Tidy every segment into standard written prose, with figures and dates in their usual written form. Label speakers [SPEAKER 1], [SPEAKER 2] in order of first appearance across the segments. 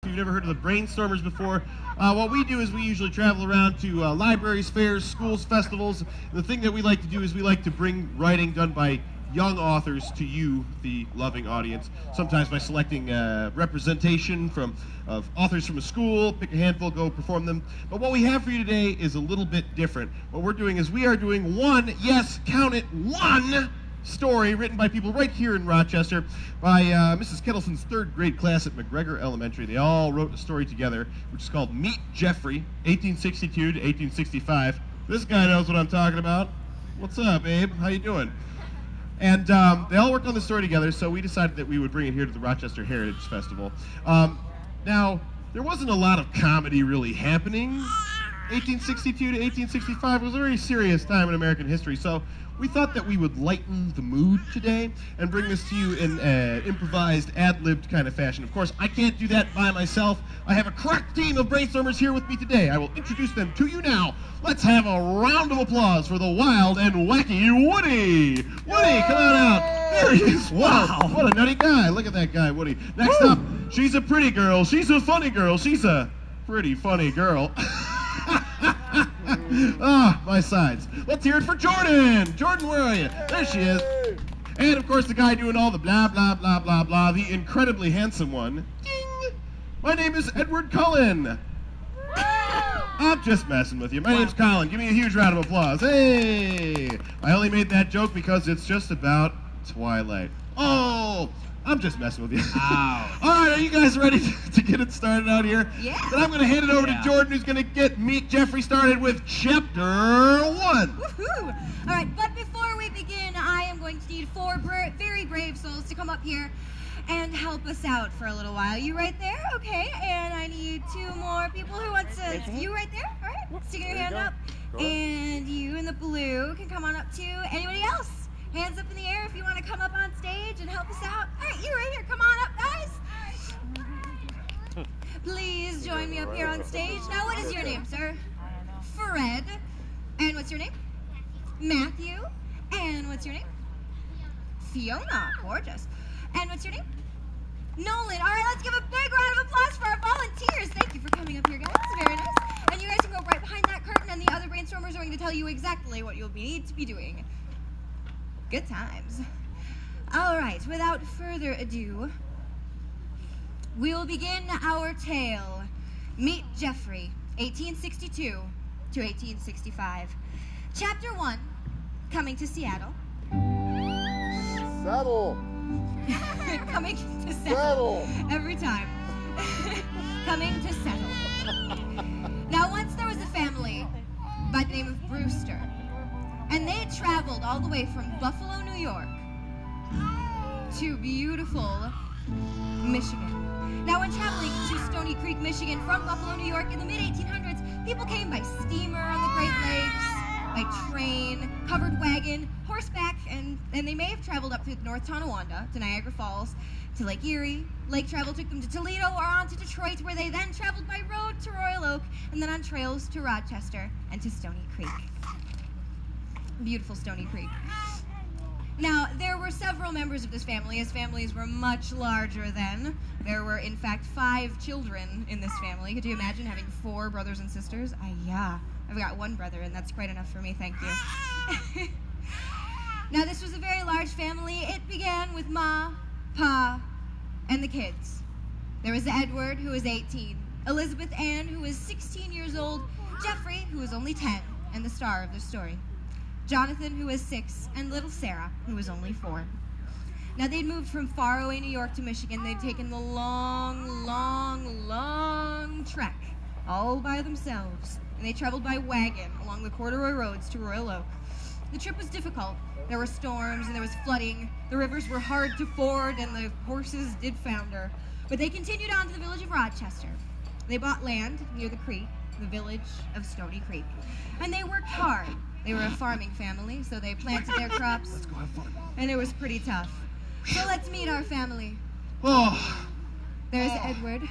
[SPEAKER 1] you've never heard of the Brainstormers before, what we do is we usually travel around to libraries, fairs, schools, festivals. The thing that we like to do is we like to bring writing done by young authors to you, the loving audience, sometimes by selecting representation of authors from a school, pick a handful, go perform them. But what we have for you today is a little bit different. What we're doing is we are doing one, yes, count it, one story written by people right here in Rochester by Mrs. Kettleson's third grade class at McGregor Elementary. They all wrote a story together, which is called Meet Jeffrey, 1862 to 1865. This guy knows what I'm talking about. What's up, Abe? How you doing? And they all worked on the story together, so we decided that we would bring it here to the Rochester Heritage Festival. Now, there wasn't a lot of comedy really happening. 1862 to 1865 was a very serious time in American history, so we thought that we would lighten the mood today and bring this to you in an improvised, ad-libbed kind of fashion. Of course, I can't do that by myself. I have a crack team of Brainstormers here with me today. I will introduce them to you now. Let's have a round of applause for the wild and wacky Woody. Woody, come on out. There he is. Wow, what a nutty guy. Look at that guy, Woody. Next up, she's a pretty girl. She's a funny girl. She's a pretty funny girl. Ah, my sides. Let's hear it for Jordan. Jordan, where are you? There she is. And, of course, the guy doing all the blah, blah, blah, blah, blah, the incredibly handsome one. Ding! My name is Edward Cullen. I'm just messing with you. My name's Colin. Give me a huge round of applause. Hey! I only made that joke because it's just about Twilight. Oh! I'm just messing with you. Ow. All right, are you guys ready to get it started out here?
[SPEAKER 2] Yeah.
[SPEAKER 1] Then I'm going to hand it over to Jordan, who's going to get Meet Jeffrey started with Chapter 1.
[SPEAKER 2] Woohoo! All right, but before we begin, I am going to need four very brave souls to come up here and help us out for a little while. You right there? Okay, and I need two more people who want to... You right there? All right, sticking your hand up. And you in the blue can come on up too. Anybody else? Hands up in the air if you want to come up on stage and help us out. All right, you right here. Come on up, guys. Please join me up here on stage. Now, what is your name, sir? Fred. And what's your name? Matthew. And what's your name? Fiona. Gorgeous. And what's your name? Nolan. All right, let's give a big round of applause for our volunteers. Thank you for coming up here, guys. Very nice. And you guys can go right behind that curtain, and the other Brainstormers are going to tell you exactly what you'll need to be doing. Good times. All right, without further ado, we will begin our tale. Meet Jeffrey, 1862 to 1865. Chapter 1, coming to Seattle.
[SPEAKER 3] Settle.
[SPEAKER 2] Coming to settle. Every time. Coming to settle. Now, once there was a family by the name of Brewster, and they had traveled all the way from Buffalo, New York, to beautiful Michigan. Now, when traveling to Stony Creek, Michigan, from Buffalo, New York in the mid-1800s, people came by steamer on the Great Lakes, by train, covered wagon, horseback, and they may have traveled up through the North Tonawanda to Niagara Falls, to Lake Erie. Lake travel took them to Toledo or on to Detroit, where they then traveled by road to Royal Oak, and then on trails to Rochester and to Stony Creek. Beautiful Stony Creek. Now, there were several members of this family, as families were much larger then. There were, in fact, 5 children in this family. Could you imagine having 4 brothers and sisters? Yeah. I've got 1 brother, and that's quite enough for me, thank you. Now, this was a very large family. It began with Ma, Pa, and the kids. There was Edward, who was 18, Elizabeth Ann, who was 16 years old, Jeffrey, who was only 10, and the star of the story, Jonathan, who was 6, and little Sarah, who was only 4. Now, they'd moved from faraway New York to Michigan. They'd taken the long, long, long trek all by themselves, and they traveled by wagon along the corduroy roads to Royal Oak. The trip was difficult. There were storms and there was flooding. The rivers were hard to ford and the horses did founder. But they continued on to the village of Rochester. They bought land near the creek, the village of Stony Creek. And they worked hard. They were a farming family, so they planted their crops.
[SPEAKER 1] Let's go have fun.
[SPEAKER 2] And it was pretty tough. So let's meet our family.
[SPEAKER 1] Oh.
[SPEAKER 2] There's Edward.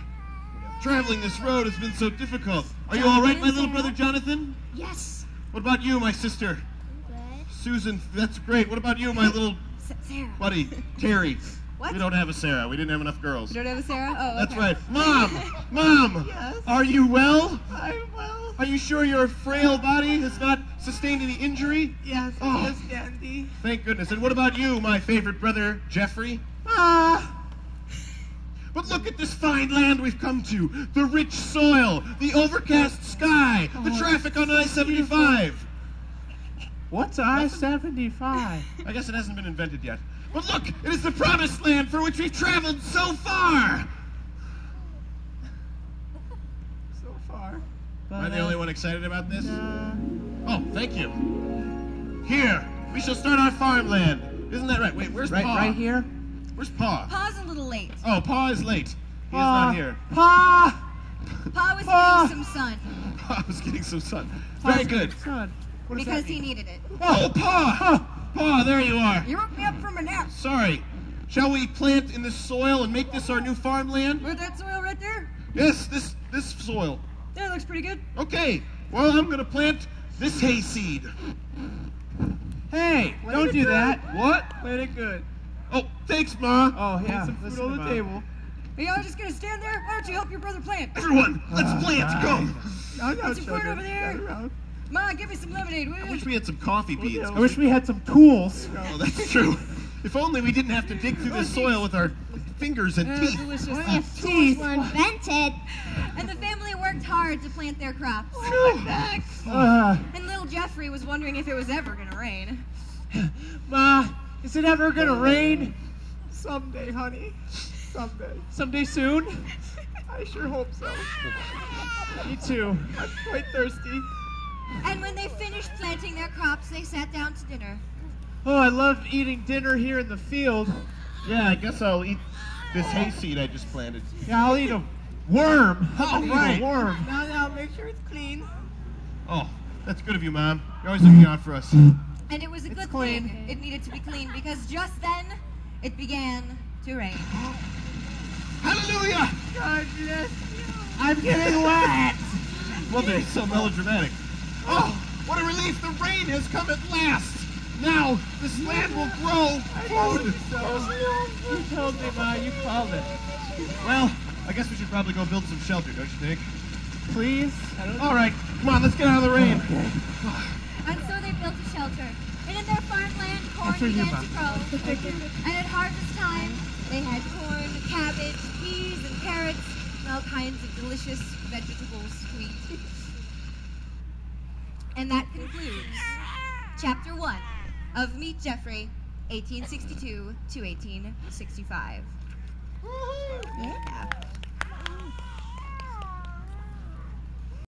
[SPEAKER 1] Traveling this road has been so difficult. Are you all right, my little brother Jonathan?
[SPEAKER 2] Yes.
[SPEAKER 1] What about you, my sister?
[SPEAKER 4] Good.
[SPEAKER 1] Susan, that's great. What about you, my little
[SPEAKER 2] Sarah.
[SPEAKER 1] buddy, Terry?
[SPEAKER 2] What?
[SPEAKER 1] We don't have a Sarah. We didn't have enough girls.
[SPEAKER 2] You don't have a Sarah? Oh,
[SPEAKER 1] That's
[SPEAKER 2] okay.
[SPEAKER 1] right. Mom! Mom!
[SPEAKER 3] Yes?
[SPEAKER 1] Are you well?
[SPEAKER 3] I'm well.
[SPEAKER 1] Are you sure your frail body has not sustained any injury?
[SPEAKER 3] Yes,
[SPEAKER 1] Oh.
[SPEAKER 3] yes, Dandy.
[SPEAKER 1] Thank goodness. And what about you, my favorite brother, Jeffrey? But look at this fine land we've come to. The rich soil, the overcast sky, the traffic on I-75.
[SPEAKER 3] What's I-75?
[SPEAKER 1] I guess it hasn't been invented yet. But look, it is the promised land for which we've traveled so far.
[SPEAKER 3] So far.
[SPEAKER 1] Am I the only one excited about this? Oh, thank you. Here, we shall start our farmland. Isn't that right? Wait, where's Pa?
[SPEAKER 3] Right here?
[SPEAKER 1] Where's Pa?
[SPEAKER 2] Pa's a little late.
[SPEAKER 1] Oh, Pa is late. He is not here.
[SPEAKER 3] Pa!
[SPEAKER 2] Pa was
[SPEAKER 3] Pa!
[SPEAKER 2] getting some sun
[SPEAKER 1] Pa was getting some sun. Very good.
[SPEAKER 3] Son. What does
[SPEAKER 2] because
[SPEAKER 3] that
[SPEAKER 2] he
[SPEAKER 3] mean?
[SPEAKER 2] needed it.
[SPEAKER 1] Oh, Pa! Pa, there you are.
[SPEAKER 2] You woke me up from a nap.
[SPEAKER 1] Sorry. Shall we plant in this soil and make this our new farmland?
[SPEAKER 2] Where's that soil right there?
[SPEAKER 1] Yes, this soil.
[SPEAKER 2] That looks pretty good.
[SPEAKER 1] Okay. Well, I'm gonna plant this hayseed.
[SPEAKER 3] Hey, don't do that.
[SPEAKER 1] What?
[SPEAKER 3] Played it good.
[SPEAKER 1] Oh, thanks, Ma.
[SPEAKER 3] Oh, yeah.
[SPEAKER 4] Some food
[SPEAKER 3] listen
[SPEAKER 4] on
[SPEAKER 3] to
[SPEAKER 4] the
[SPEAKER 3] Mom.
[SPEAKER 4] table.
[SPEAKER 2] Are y'all just gonna stand there? Why don't you help your brother plant?
[SPEAKER 1] Everyone, let's plant. Go.
[SPEAKER 4] No,
[SPEAKER 2] Put your foot over there.
[SPEAKER 4] Gather around.
[SPEAKER 2] Ma, give me some lemonade, will
[SPEAKER 1] I
[SPEAKER 2] you?
[SPEAKER 1] wish we had some coffee beans.
[SPEAKER 3] I wish we had some tools.
[SPEAKER 1] Oh, that's true. If only we didn't have to dig through this soil with our fingers and teeth.
[SPEAKER 2] Delicious.
[SPEAKER 5] If tools were invented.
[SPEAKER 2] And the family worked hard to plant their crops. And little Jeffrey was wondering if it was ever gonna rain.
[SPEAKER 3] Ma, is it ever gonna rain?
[SPEAKER 4] Someday, honey. Someday.
[SPEAKER 3] Someday soon?
[SPEAKER 4] I sure hope so.
[SPEAKER 3] Me too.
[SPEAKER 4] I'm quite thirsty.
[SPEAKER 2] And when they finished planting their crops, they sat down to dinner.
[SPEAKER 3] Oh, I love eating dinner here in the field.
[SPEAKER 1] Yeah, I guess I'll eat this hayseed I just planted.
[SPEAKER 3] Yeah, I'll eat a worm.
[SPEAKER 1] Oh,
[SPEAKER 3] I'll eat
[SPEAKER 1] right.
[SPEAKER 3] a worm.
[SPEAKER 4] Now, make sure it's clean.
[SPEAKER 1] Oh, that's good of you, Mom. You're always looking out for us.
[SPEAKER 2] And it was a good
[SPEAKER 3] clean.
[SPEAKER 2] thing. It needed to be clean because just then it began to rain.
[SPEAKER 1] Hallelujah!
[SPEAKER 4] God bless you.
[SPEAKER 3] I'm getting wet.
[SPEAKER 1] Well, they're so melodramatic. Oh, what a relief! The rain has come at last! Now, this land will grow food!
[SPEAKER 3] You told me, Ma. You called it.
[SPEAKER 1] Well, I guess we should probably go build some shelter, don't you think?
[SPEAKER 3] Please?
[SPEAKER 1] All right, come on, let's get out of the rain.
[SPEAKER 2] And so they built a shelter. And in their farmland, corn
[SPEAKER 3] After you,
[SPEAKER 2] began to
[SPEAKER 3] Mom.
[SPEAKER 2] grow. And at harvest time, they had corn, cabbage, peas, and carrots, and all kinds of delicious vegetables to eat. And that concludes Chapter 1 of Meet Jeffrey, 1862 to 1865. Yeah.